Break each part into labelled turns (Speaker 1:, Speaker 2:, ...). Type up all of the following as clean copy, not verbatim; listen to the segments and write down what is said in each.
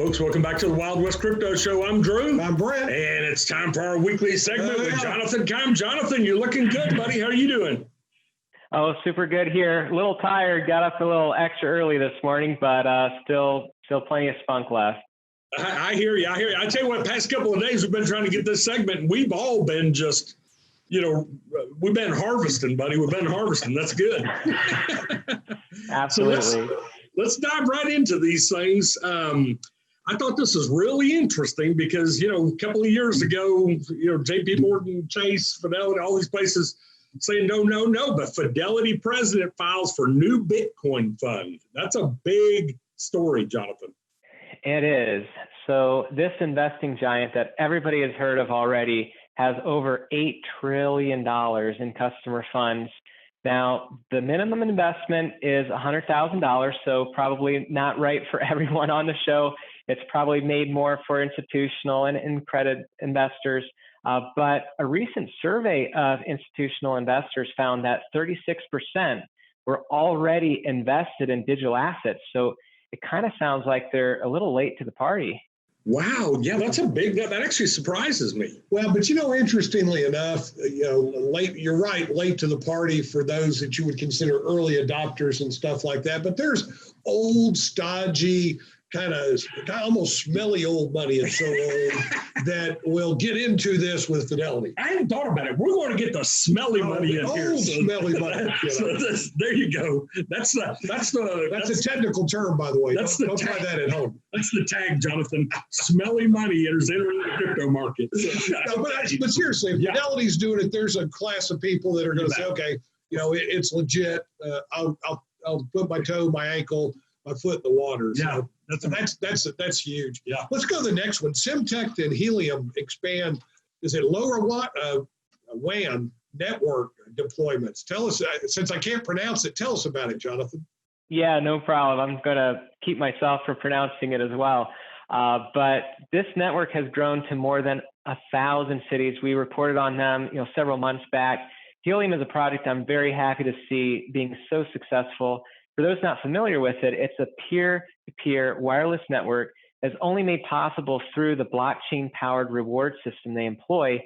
Speaker 1: Folks, welcome back to the Wild West Crypto Show. I'm Drew.
Speaker 2: I'm Brent.
Speaker 1: And it's time for our weekly segment with Jonathan Keim. Jonathan, you're looking good, buddy. How are you doing?
Speaker 3: Oh, super good here. A little tired. Got up a little extra early this morning, but still plenty of spunk left.
Speaker 1: I hear you. I tell you what, past couple of days, we've been trying to get this segment, and we've all been just, we've been harvesting, buddy. We've been harvesting. That's good.
Speaker 3: Absolutely.
Speaker 1: So let's dive right into these things. I thought this was really interesting because, a couple of years ago, JP Morgan, Chase, Fidelity, all these places saying no, but Fidelity president files for new Bitcoin fund. That's a big story, Jonathan.
Speaker 3: It is. So this investing giant that everybody has heard of already has over $8 trillion in customer funds. Now, the minimum investment is $100,000, so probably not right for everyone on the show. It's probably made more for institutional and credit investors. But a recent survey of institutional investors found that 36% were already invested in digital assets. So it kind of sounds like they're a little late to the party.
Speaker 1: Wow. Yeah, that actually surprises me.
Speaker 2: Well, but interestingly enough, you're right, late to the party for those that you would consider early adopters and stuff like that. But there's old, stodgy, kind of almost smelly old money. It's so old that will get into this with Fidelity.
Speaker 1: I hadn't thought about it. We're going to get the smelly money in here.
Speaker 2: Smelly money.
Speaker 1: There you go. That's
Speaker 2: a technical term, by the way. Don't try that at home.
Speaker 1: That's the tag, Jonathan. Smelly money is entering the crypto market.
Speaker 2: But seriously, if Fidelity's doing it, there's a class of people that are going to say, okay, it's legit. I'll put my ankle, my foot in the water.
Speaker 1: Yeah.
Speaker 2: So that's huge.
Speaker 1: Yeah.
Speaker 2: Let's go to the next one. Semtech and Helium expand. Is it LoRaWAN network deployments? Tell us, since I can't pronounce it, tell us about it, Jonathan.
Speaker 3: Yeah, no problem. I'm going to keep myself from pronouncing it as well. But this network has grown to more than 1,000 cities. We reported on them, several months back. Helium is a project I'm very happy to see being so successful. For those not familiar with it, it's a peer-to-peer wireless network that's only made possible through the blockchain-powered reward system they employ.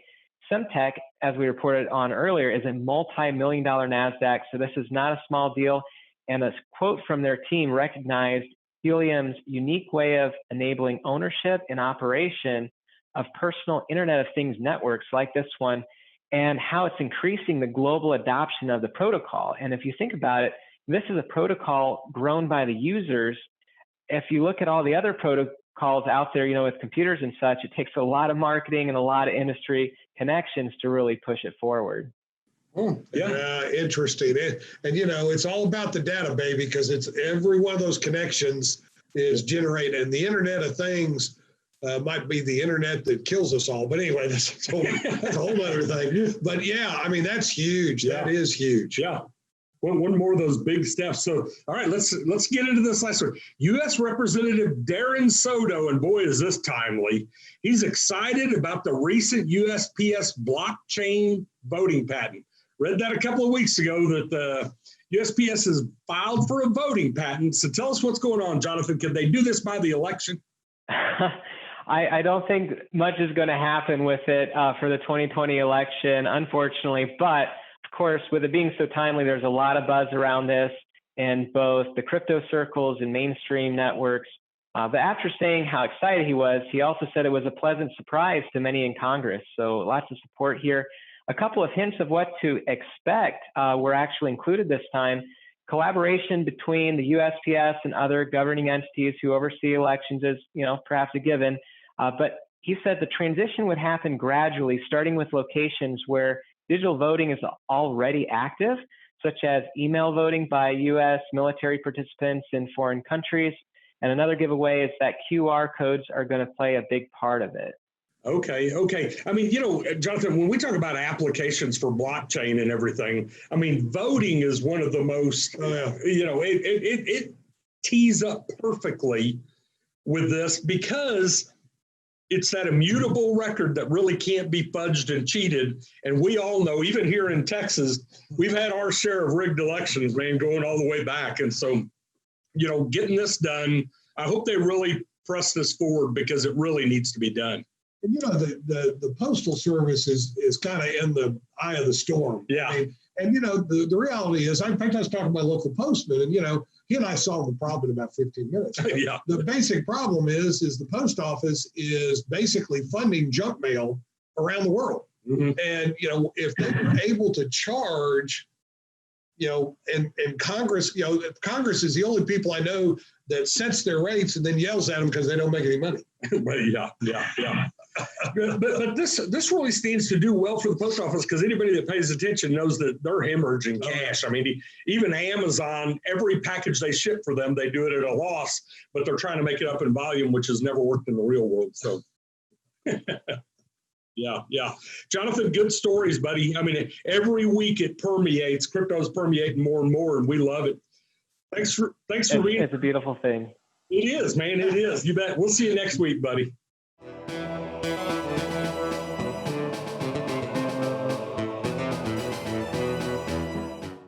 Speaker 3: Semtech, as we reported on earlier, is a multi-million-dollar NASDAQ, so this is not a small deal. And a quote from their team recognized Helium's unique way of enabling ownership and operation of personal Internet of Things networks like this one, and how it's increasing the global adoption of the protocol. And if you think about it, this is a protocol grown by the users. If you look at all the other protocols out there, with computers and such, it takes a lot of marketing and a lot of industry connections to really push it forward.
Speaker 2: Oh, yeah. Interesting. And it's all about the data, baby, because it's every one of those connections is generated. And the Internet of Things might be the internet that kills us all. But anyway, that's a whole other thing. But that's huge.
Speaker 1: Yeah.
Speaker 2: That is huge.
Speaker 1: Yeah. One more of those big steps. So, all right, let's get into this last one. U.S. Representative Darren Soto, and boy, is this timely. He's excited about the recent USPS blockchain voting patent. Read that a couple of weeks ago that the USPS has filed for a voting patent. So tell us what's going on, Jonathan. Could they do this by the election?
Speaker 3: I don't think much is going to happen with it for the 2020 election, unfortunately, but of course, with it being so timely, there's a lot of buzz around this in both the crypto circles and mainstream networks. But after saying how excited he was, he also said it was a pleasant surprise to many in Congress. So lots of support here. A couple of hints of what to expect were actually included this time. Collaboration between the USPS and other governing entities who oversee elections is, perhaps a given. But he said the transition would happen gradually, starting with locations where digital voting is already active, such as email voting by U.S. military participants in foreign countries. And another giveaway is that QR codes are going to play a big part of it.
Speaker 1: Okay. I mean, Jonathan, when we talk about applications for blockchain and everything, I mean, voting is one of the most, it tees up perfectly with this because it's that immutable record that really can't be fudged and cheated. And we all know, even here in Texas, we've had our share of rigged elections, man, going all the way back. And so, getting this done, I hope they really press this forward because it really needs to be done.
Speaker 2: And the Postal Service is kind of in the eye of the storm.
Speaker 1: Yeah.
Speaker 2: And the reality is, in fact, I was talking to my local postman, and he and I solved the problem in about 15 minutes.
Speaker 1: Yeah.
Speaker 2: The basic problem is the post office is basically funding junk mail around the world.
Speaker 1: Mm-hmm.
Speaker 2: And if they were able to charge, and Congress, Congress is the only people I know that sets their rates and then yells at them because they don't make any money.
Speaker 1: But yeah. But this really stands to do well for the post office, because anybody that pays attention knows that they're hemorrhaging cash. I mean, even Amazon, every package they ship for them, they do it at a loss, but they're trying to make it up in volume, which has never worked in the real world. So, yeah. Jonathan, good stories, buddy. I mean, every week it permeates. Crypto's permeating more and more, and we love it. Thanks for reading.
Speaker 3: It's a beautiful thing.
Speaker 1: It is, man. It is. You bet. We'll see you next week, buddy.